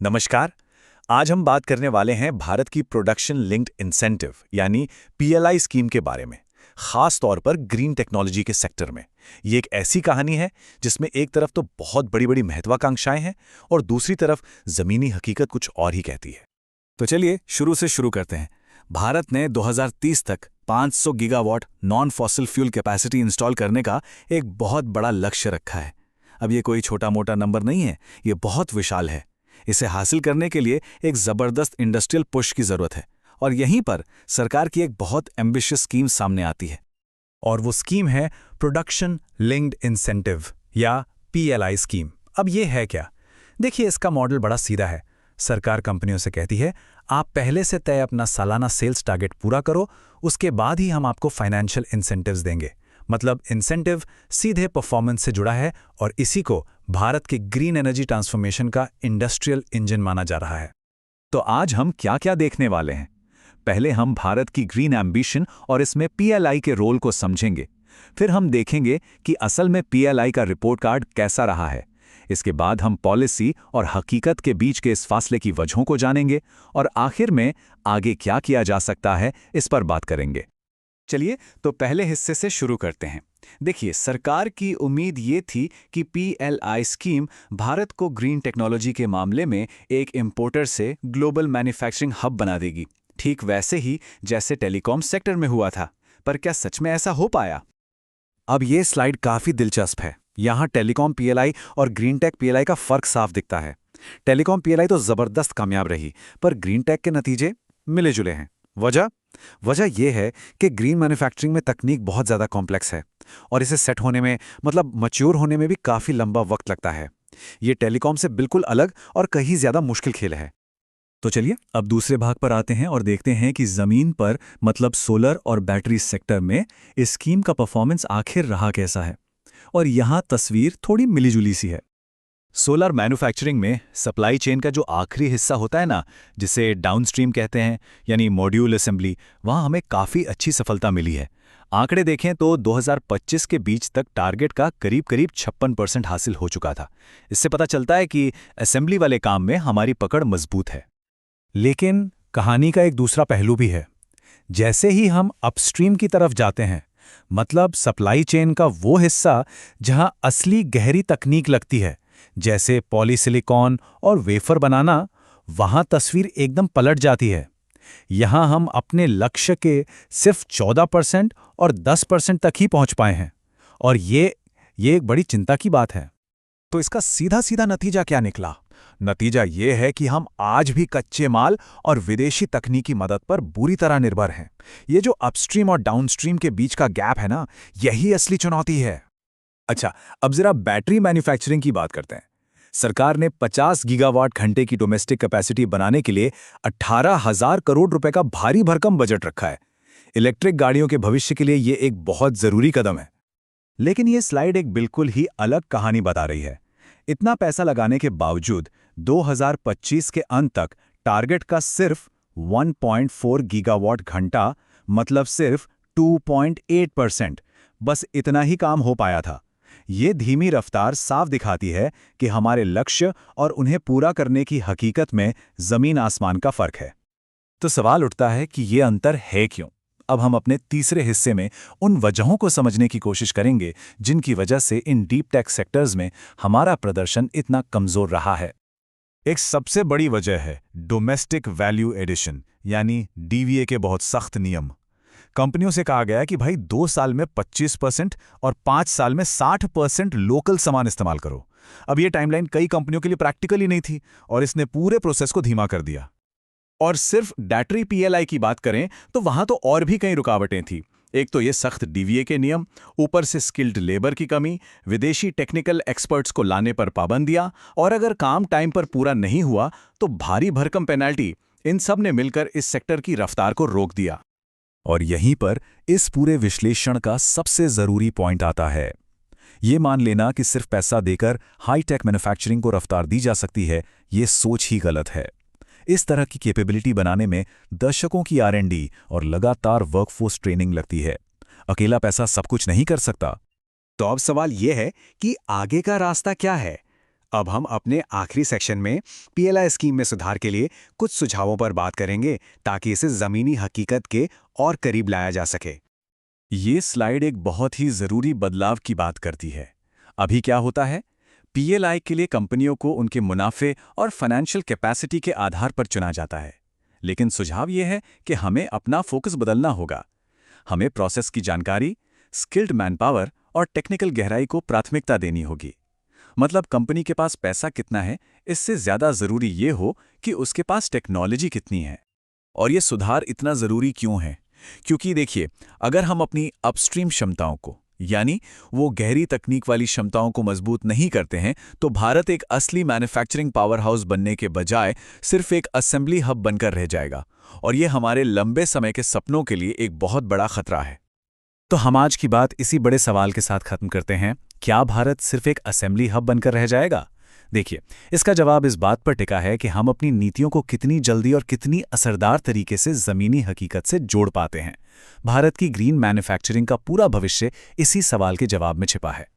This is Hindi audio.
नमस्कार। आज हम बात करने वाले हैं भारत की प्रोडक्शन लिंक्ड इंसेंटिव यानी पीएलआई स्कीम के बारे में, खास तौर पर ग्रीन टेक्नोलॉजी के सेक्टर में। ये एक ऐसी कहानी है जिसमें एक तरफ तो बहुत बड़ी बड़ी महत्वाकांक्षाएं हैं और दूसरी तरफ जमीनी हकीकत कुछ और ही कहती है। तो चलिए शुरू से शुरू करते हैं। भारत ने 2030 तक 500 gigawatt non fossil fuel capacity install करने का एक बहुत बड़ा लक्ष्य रखा है। अब ये कोई छोटा मोटा नंबर नहीं है, ये बहुत विशाल है। इसे हासिल करने के लिए एक जबरदस्त इंडस्ट्रियल पुश की जरूरत है और यहीं पर सरकार की एक बहुत एम्बिशियस स्कीम सामने आती है। और वो स्कीम है प्रोडक्शन लिंक्ड इंसेंटिव या पीएलआई स्कीम। अब ये है क्या? देखिए, इसका मॉडल बड़ा सीधा है। सरकार कंपनियों से कहती है, आप पहले से तय अपना सालाना सेल्स टारगेट पूरा करो, उसके बाद ही हम आपको फाइनेंशियल इंसेंटिव्स देंगे। मतलब इंसेंटिव सीधे परफॉर्मेंस से जुड़ा है और इसी को भारत के ग्रीन एनर्जी ट्रांसफॉर्मेशन का इंडस्ट्रियल इंजन माना जा रहा है। तो आज हम क्या क्या देखने वाले हैं? पहले हम भारत की ग्रीन एम्बिशन और इसमें पीएलआई के रोल को समझेंगे। फिर हम देखेंगे कि असल में पीएलआई का रिपोर्ट कार्ड कैसा रहा है। इसके बाद हम पॉलिसी और हकीकत के बीच के इस फासले की वजहों को जानेंगे और आखिर में आगे क्या किया जा सकता है इस पर बात करेंगे। चलिए तो पहले हिस्से से शुरू करते हैं। देखिए, सरकार की उम्मीद ये थी कि पीएलआई स्कीम भारत को ग्रीन टेक्नोलॉजी के मामले में एक इंपोर्टर से ग्लोबल मैन्युफैक्चरिंग हब बना देगी, ठीक वैसे ही जैसे टेलीकॉम सेक्टर में हुआ था। पर क्या सच में ऐसा हो पाया? अब ये स्लाइड काफ़ी दिलचस्प है। यहाँ टेलीकॉम पीएलआई और ग्रीन टेक पीएलआई का फर्क साफ दिखता है। टेलीकॉम पीएलआई तो ज़बरदस्त कामयाब रही, पर ग्रीन टेक के नतीजे मिले जुले हैं। वजह यह है कि ग्रीन मैन्युफैक्चरिंग में तकनीक बहुत ज़्यादा कॉम्प्लेक्स है और इसे सेट होने में, मतलब मैच्योर होने में भी काफ़ी लंबा वक्त लगता है। ये टेलीकॉम से बिल्कुल अलग और कहीं ज़्यादा मुश्किल खेल है। तो चलिए अब दूसरे भाग पर आते हैं और देखते हैं कि ज़मीन पर, मतलब सोलर और बैटरी सेक्टर में इस स्कीम का परफॉर्मेंस आखिर रहा कैसा है। और यहाँ तस्वीर थोड़ी मिलीजुली सी है। सोलर मैन्युफैक्चरिंग में सप्लाई चेन का जो आखिरी हिस्सा होता है ना, जिसे डाउनस्ट्रीम कहते हैं, यानी मॉड्यूल असेंबली, वहाँ हमें काफ़ी अच्छी सफलता मिली है। आंकड़े देखें तो 2025 के बीच तक टारगेट का करीब 56% हासिल हो चुका था। इससे पता चलता है कि असेंबली वाले काम में हमारी पकड़ मजबूत है। लेकिन कहानी का एक दूसरा पहलू भी है। जैसे ही हम अपस्ट्रीम की तरफ जाते हैं, मतलब सप्लाई चेन का वो हिस्सा जहां असली गहरी तकनीक लगती है, जैसे पॉलीसिलिकॉन और वेफर बनाना, वहां तस्वीर एकदम पलट जाती है। यहां हम अपने लक्ष्य के सिर्फ 14% और 10% तक ही पहुंच पाए हैं और ये एक बड़ी चिंता की बात है। तो इसका सीधा सीधा नतीजा क्या निकला? नतीजा ये है कि हम आज भी कच्चे माल और विदेशी तकनीकी मदद पर बुरी तरह निर्भर हैं। ये जो अपस्ट्रीम और डाउनस्ट्रीम के बीच का गैप है ना, यही असली चुनौती है। अच्छा, अब जरा बैटरी मैन्युफैक्चरिंग की बात करते हैं। सरकार ने 50 गीगावाट घंटे की डोमेस्टिक कैपेसिटी बनाने के लिए 18,000 करोड़ रुपए का भारी भरकम बजट रखा है। इलेक्ट्रिक गाड़ियों के भविष्य के लिए ये एक बहुत जरूरी कदम है। लेकिन ये स्लाइड एक बिल्कुल ही अलग कहानी बता रही है। इतना पैसा लगाने के बावजूद 2025 के अंत तक टारगेट का सिर्फ 1.4 गीगावाट घंटा, मतलब सिर्फ 2.8%, बस इतना ही काम हो पाया था। ये धीमी रफ्तार साफ दिखाती है कि हमारे लक्ष्य और उन्हें पूरा करने की हकीकत में जमीन आसमान का फर्क है। तो सवाल उठता है कि ये अंतर है क्यों? अब हम अपने तीसरे हिस्से में उन वजहों को समझने की कोशिश करेंगे जिनकी वजह से इन डीप टेक सेक्टर्स में हमारा प्रदर्शन इतना कमजोर रहा है। एक सबसे बड़ी वजह है डोमेस्टिक वैल्यू एडिशन, यानी डीवीए के बहुत सख्त नियम। कंपनियों से कहा गया कि भाई 2 साल में 25% और 5 साल में 60% लोकल सामान इस्तेमाल करो। अब ये टाइमलाइन कई कंपनियों के लिए प्रैक्टिकल ही नहीं थी और इसने पूरे प्रोसेस को धीमा कर दिया। और सिर्फ बैटरी पीएलआई की बात करें तो वहां तो और भी कई रुकावटें थी। एक तो ये सख्त डीवीए के नियम, ऊपर से स्किल्ड लेबर की कमी, विदेशी टेक्निकल एक्सपर्ट्स को लाने पर पाबंदियां, और अगर काम टाइम पर पूरा नहीं हुआ तो भारी भरकम पेनाल्टी। इन सब ने मिलकर इस सेक्टर की रफ्तार को रोक दिया। और यहीं पर इस पूरे विश्लेषण का सबसे जरूरी पॉइंट आता है। ये मान लेना कि सिर्फ पैसा देकर हाईटेक मैन्युफैक्चरिंग को रफ्तार दी जा सकती है, ये सोच ही गलत है। इस तरह की कैपेबिलिटी बनाने में दशकों की आर&डी और लगातार वर्कफोर्स ट्रेनिंग लगती है। अकेला पैसा सब कुछ नहीं कर सकता। तो अब सवाल यह है कि आगे का रास्ता क्या है? अब हम अपने आखिरी सेक्शन में पीएलआई स्कीम में सुधार के लिए कुछ सुझावों पर बात करेंगे ताकि इसे ज़मीनी हकीकत के और करीब लाया जा सके। ये स्लाइड एक बहुत ही ज़रूरी बदलाव की बात करती है। अभी क्या होता है? पीएलआई के लिए कंपनियों को उनके मुनाफे और फाइनेंशियल कैपेसिटी के आधार पर चुना जाता है। लेकिन सुझाव ये है कि हमें अपना फोकस बदलना होगा। हमें प्रोसेस की जानकारी, स्किल्ड मैनपावर और टेक्निकल गहराई को प्राथमिकता देनी होगी। मतलब कंपनी के पास पैसा कितना है, इससे ज़्यादा ज़रूरी ये हो कि उसके पास टेक्नोलॉजी कितनी है। और ये सुधार इतना ज़रूरी क्यों है? क्योंकि देखिए, अगर हम अपनी अपस्ट्रीम क्षमताओं को, यानी वो गहरी तकनीक वाली क्षमताओं को मजबूत नहीं करते हैं, तो भारत एक असली मैन्युफैक्चरिंग पावर हाउस बनने के बजाय सिर्फ एक असेंबली हब बनकर रह जाएगा। और ये हमारे लंबे समय के सपनों के लिए एक बहुत बड़ा खतरा है। तो हम आज की बात इसी बड़े सवाल के साथ खत्म करते हैं, क्या भारत सिर्फ एक असेंबली हब बनकर रह जाएगा? देखिए, इसका जवाब इस बात पर टिका है कि हम अपनी नीतियों को कितनी जल्दी और कितनी असरदार तरीके से ज़मीनी हकीकत से जोड़ पाते हैं। भारत की ग्रीन मैन्युफैक्चरिंग का पूरा भविष्य इसी सवाल के जवाब में छिपा है।